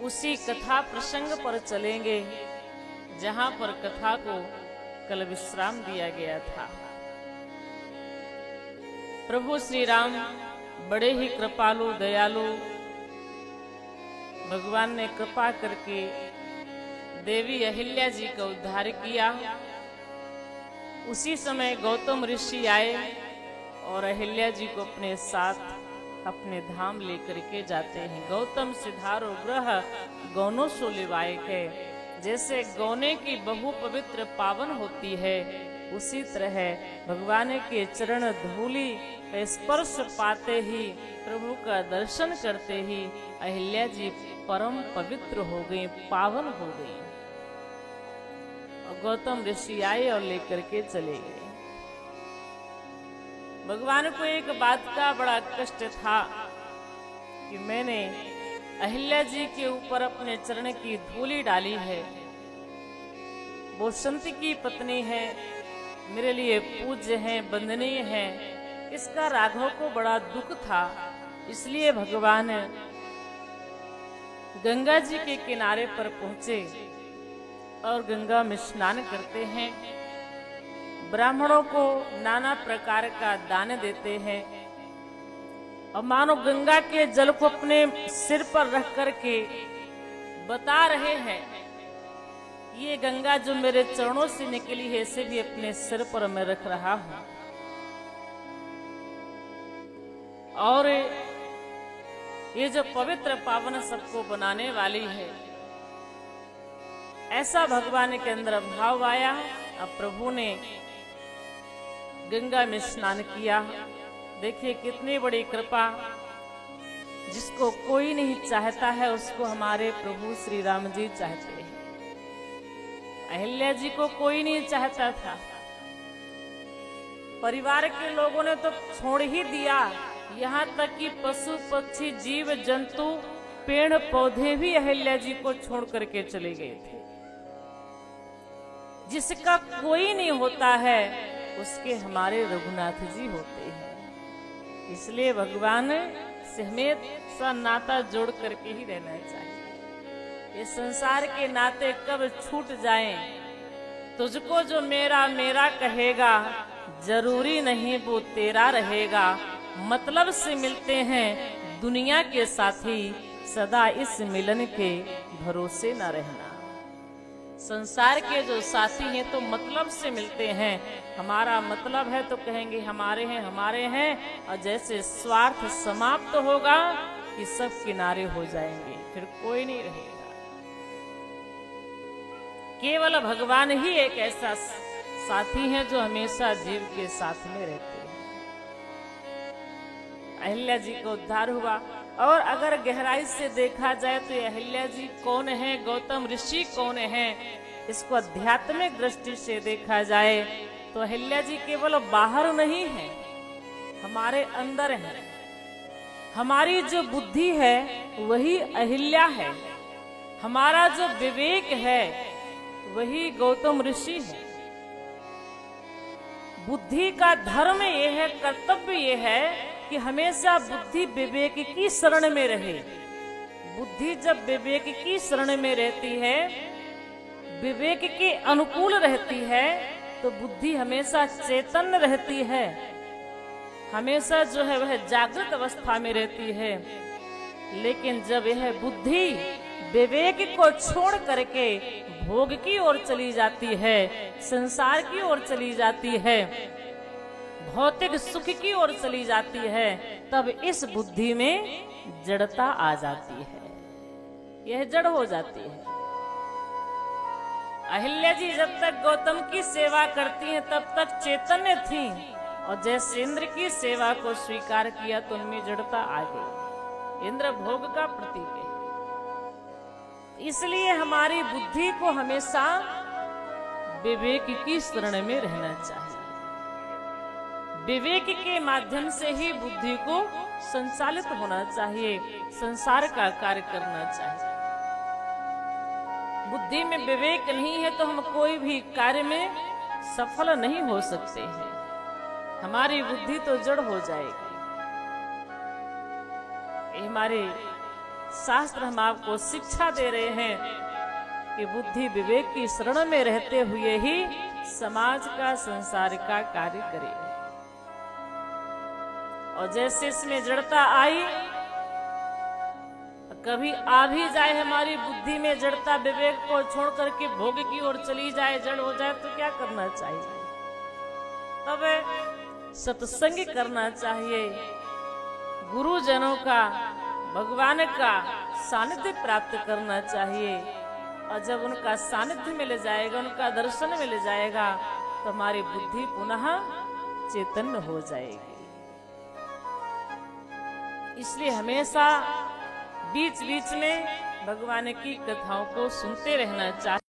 उसी कथा प्रसंग पर चलेंगे जहां पर कथा को कल विश्राम दिया गया था। प्रभु श्री राम बड़े ही कृपालु दयालु, भगवान ने कृपा करके देवी अहिल्या जी का उद्धार किया। उसी समय गौतम ऋषि आए और अहिल्या जी को अपने साथ अपने धाम लेकर के जाते हैं। गौतम सिधारो ग्रह गौनो सो लिवाए के, जैसे गौने की बहु पवित्र पावन होती है, उसी तरह भगवान के चरण धूलि स्पर्श पाते ही, प्रभु का दर्शन करते ही अहिल्या जी परम पवित्र हो गई, पावन हो गई। और गौतम ऋषि आए और लेकर के चले गए। भगवान को एक बात का बड़ा कष्ट था कि मैंने अहिल्या जी के ऊपर अपने चरण की धूलि डाली है। वो संत की पत्नी है, मेरे लिए पूज्य है, वंदनीय है। इसका राघव को बड़ा दुख था। इसलिए भगवान गंगा जी के किनारे पर पहुंचे और गंगा में स्नान करते हैं। ब्राह्मणों को नाना प्रकार का दान देते हैं और मानो गंगा के जल को अपने सिर पर रख करके बता रहे हैं, ये गंगा जो मेरे चरणों से निकली है, इसे भी अपने सिर पर मैं रख रहा हूं। और ये जो पवित्र पावन सबको बनाने वाली है, ऐसा भगवान के अंदर भाव आया। अब प्रभु ने गंगा में स्नान किया। देखिए कितनी बड़ी कृपा, जिसको कोई नहीं चाहता है उसको हमारे प्रभु श्री राम जी चाहते हैं। अहिल्या जी को कोई नहीं चाहता था, परिवार के लोगों ने तो छोड़ ही दिया, यहाँ तक कि पशु पक्षी जीव जंतु पेड़ पौधे भी अहिल्या जी को छोड़ करके चले गए थे। जिसका कोई नहीं होता है उसके हमारे रघुनाथ जी होते हैं। इसलिए भगवान से हमें सा नाता जोड़ करके ही रहना चाहिए। ये संसार के नाते कब छूट जाएं, तुझको जो मेरा मेरा कहेगा, जरूरी नहीं वो तेरा रहेगा। मतलब से मिलते हैं दुनिया के साथी, सदा इस मिलन के भरोसे न रहना। संसार के जो साथी हैं तो मतलब से मिलते हैं, हमारा मतलब है तो कहेंगे हमारे हैं हमारे हैं, और जैसे स्वार्थ समाप्त होगा कि सब किनारे हो जाएंगे, फिर कोई नहीं रहेगा। केवल भगवान ही एक ऐसा साथी है जो हमेशा जीव के साथ में रहते हैं। अहिल्या जी का उद्धार हुआ। और अगर गहराई से देखा जाए तो अहिल्या जी कौन है, गौतम ऋषि कौन है, इसको आध्यात्मिक दृष्टि से देखा जाए तो अहिल्या जी केवल बाहर नहीं है, हमारे अंदर है। हमारी जो बुद्धि है वही अहिल्या है, हमारा जो विवेक है वही गौतम ऋषि है। बुद्धि का धर्म ये है, कर्तव्य ये है कि हमेशा बुद्धि विवेक की शरण में रहे। बुद्धि जब विवेक की शरण में रहती है, विवेक के अनुकूल रहती है, तो बुद्धि हमेशा चेतन रहती है, हमेशा जो है वह जागृत अवस्था में रहती है। लेकिन जब यह बुद्धि विवेक को छोड़ करके भोग की ओर चली जाती है, संसार की ओर चली जाती है, भौतिक सुख की ओर चली जाती है, तब इस बुद्धि में जड़ता आ जाती है, यह जड़ हो जाती है। अहिल्या जी जब तक गौतम की सेवा करती हैं तब तक चैतन्य थी, और जैसे इंद्र की सेवा को स्वीकार किया तो उनमें जड़ता आ गई। इंद्र भोग का प्रतीक है। इसलिए हमारी बुद्धि को हमेशा विवेक की शरण में रहना चाहिए। विवेक के माध्यम से ही बुद्धि को संचालित होना चाहिए, संसार का कार्य करना चाहिए। बुद्धि में विवेक नहीं है तो हम कोई भी कार्य में सफल नहीं हो सकते हैं, हमारी बुद्धि तो जड़ हो जाएगी। ये हमारे शास्त्र हम आपको शिक्षा दे रहे हैं कि बुद्धि विवेक की शरण में रहते हुए ही समाज का संसार का कार्य करें। और जैसे इसमें जड़ता आई, कभी आ भी जाए हमारी बुद्धि में जड़ता, विवेक को छोड़ करके भोग की ओर चली जाए, जड़ हो जाए, तो क्या करना चाहिए? तब सत्संग करना चाहिए, गुरुजनों का, भगवान का सानिध्य प्राप्त करना चाहिए। और जब उनका सानिध्य मिल जाएगा, उनका दर्शन मिल जाएगा, तो हमारी बुद्धि पुनः चैतन्य हो जाएगी। इसलिए हमेशा बीच बीच में भगवान की कथाओं को सुनते रहना चाहिए।